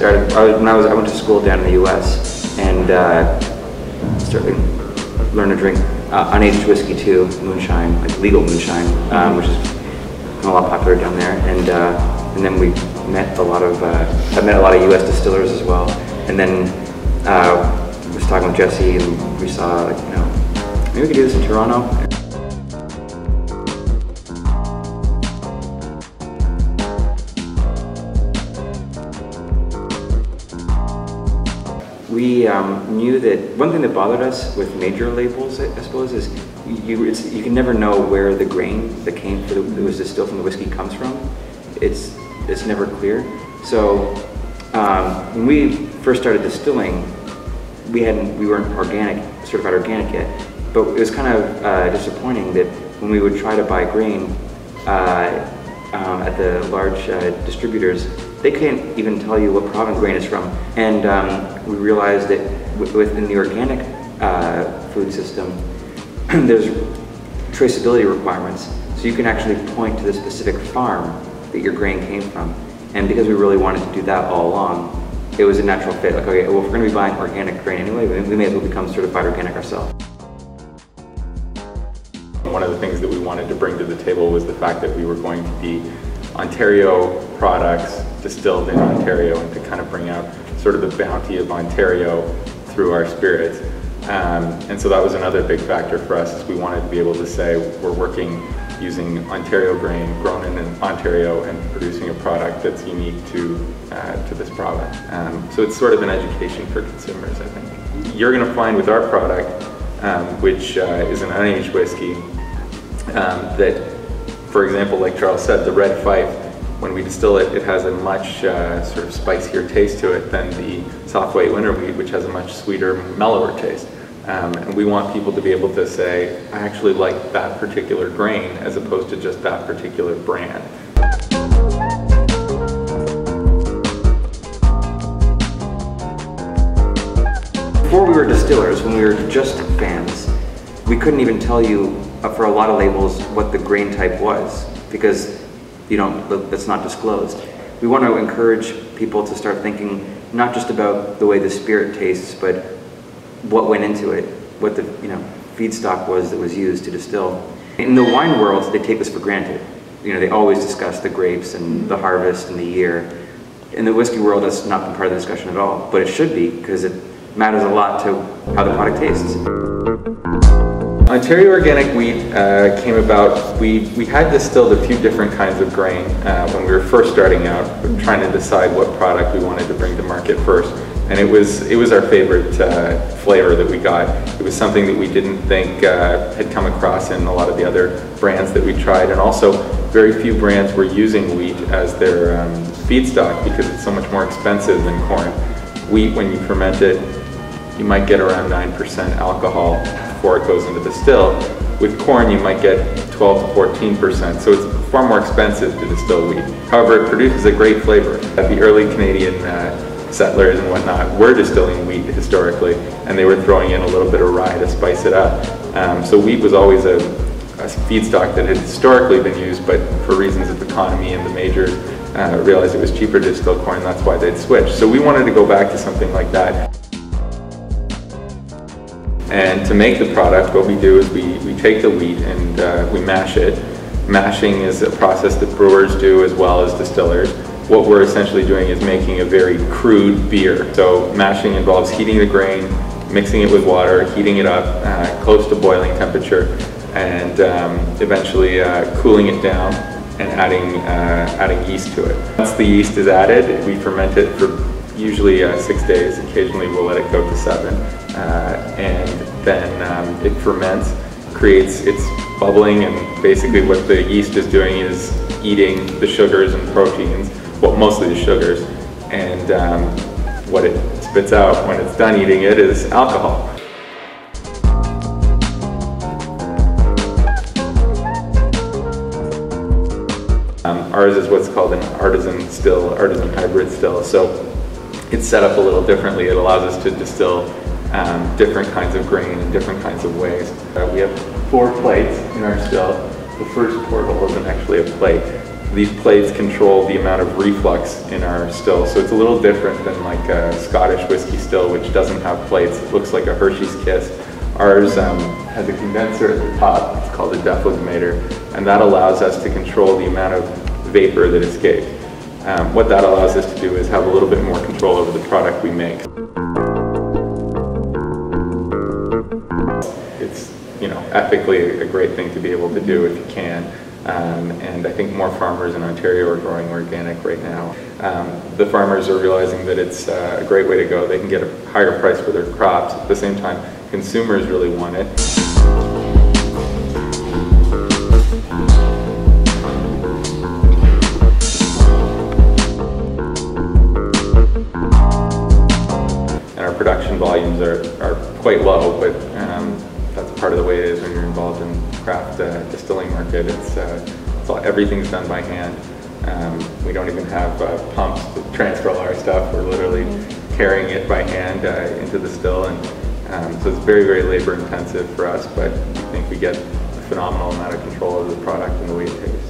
started, I went to school down in the US and started learning to drink unaged whiskey too, moonshine, like legal moonshine, which is a lot popular down there. And then we met a lot of, I met a lot of US distillers as well. And then I was talking with Jesse and we saw, like, you know, maybe we could do this in Toronto. We knew that one thing that bothered us with major labels, I suppose, is you can never know where the grain that was distilled from the whiskey comes from. It's never clear. So when we first started distilling, we weren't certified organic yet. But it was kind of disappointing that when we would try to buy grain at the large distributors, they can't even tell you what province grain is from. And we realized that within the organic food system, there's traceability requirements. So you can actually point to the specific farm that your grain came from. And because we really wanted to do that all along, it was a natural fit. Like, okay, well, if we're going to be buying organic grain anyway, we may as well become certified organic ourselves. One of the things that we wanted to bring to the table was the fact that we were going to be Ontario products distilled in Ontario, and to kind of bring out sort of the bounty of Ontario through our spirits. And so that was another big factor for us, is we wanted to be able to say we're working using Ontario grain grown in Ontario and producing a product that's unique to this province. So it's sort of an education for consumers, I think. You're going to find with our product, which is an unaged whiskey, that, for example, like Charles said, the Red Fife, when we distill it, it has a much sort of spicier taste to it than the soft white winter wheat, which has a much sweeter, mellower taste. And we want people to be able to say, I actually like that particular grain as opposed to just that particular brand. Before we were distillers, when we were just fans, we couldn't even tell you for a lot of labels what the grain type was, because that's not disclosed. We want to encourage people to start thinking not just about the way the spirit tastes, but what went into it, what the feedstock was that was used to distill. In the wine world, they take this for granted. They always discuss the grapes and the harvest and the year. In the whiskey world, that's not been part of the discussion at all, but it should be, because it matters a lot to how the product tastes. Ontario organic wheat came about, we had distilled a few different kinds of grain when we were first starting out, trying to decide what product we wanted to bring to market first. And it was our favorite flavor that we got. It was something that we didn't think had come across in a lot of the other brands that we tried. And also, very few brands were using wheat as their feedstock, because it's so much more expensive than corn. Wheat, when you ferment it, you might get around 9% alcohol before it goes into the still. With corn, you might get 12 to 14%, so it's far more expensive to distill wheat. However, it produces a great flavor. The early Canadian settlers and whatnot were distilling wheat historically, and they were throwing in a little bit of rye to spice it up. So wheat was always a feedstock that had historically been used, but for reasons of economy and the majors realized it was cheaper to distill corn, that's why they'd switch. So we wanted to go back to something like that. And to make the product, what we do is we take the wheat and we mash it. Mashing is a process that brewers do as well as distillers. What we're essentially doing is making a very crude beer. So mashing involves heating the grain, mixing it with water, heating it up close to boiling temperature, and eventually cooling it down and adding yeast to it. Once the yeast is added, we ferment it for usually 6 days. Occasionally we'll let it go to 7. And then it ferments, it's bubbling, and basically what the yeast is doing is eating the sugars and proteins, well, mostly the sugars, and what it spits out when it's done eating it is alcohol. Ours is what's called an artisan hybrid still, so it's set up a little differently. It allows us to distill different kinds of grain in different kinds of ways. We have 4 plates in our still. The first porthole isn't actually a plate. These plates control the amount of reflux in our still, so it's a little different than like a Scottish whiskey still, which doesn't have plates. It looks like a Hershey's Kiss. Ours has a condenser at the top. It's called a deflagrator, and that allows us to control the amount of vapor that escapes. What that allows us to do is have a little bit more control over the product we make. It's, ethically a great thing to be able to do if you can. And I think more farmers in Ontario are growing organic right now. The farmers are realizing that it's a great way to go. They can get a higher price for their crops. At the same time, consumers really want it. And our production volumes are quite low, but that's part of the way it is when you're involved in craft distilling market. Everything's done by hand. We don't even have pumps to transfer all our stuff. We're literally carrying it by hand into the still, and so it's very, very labor intensive for us, but I think we get a phenomenal amount of control over the product and the way it tastes.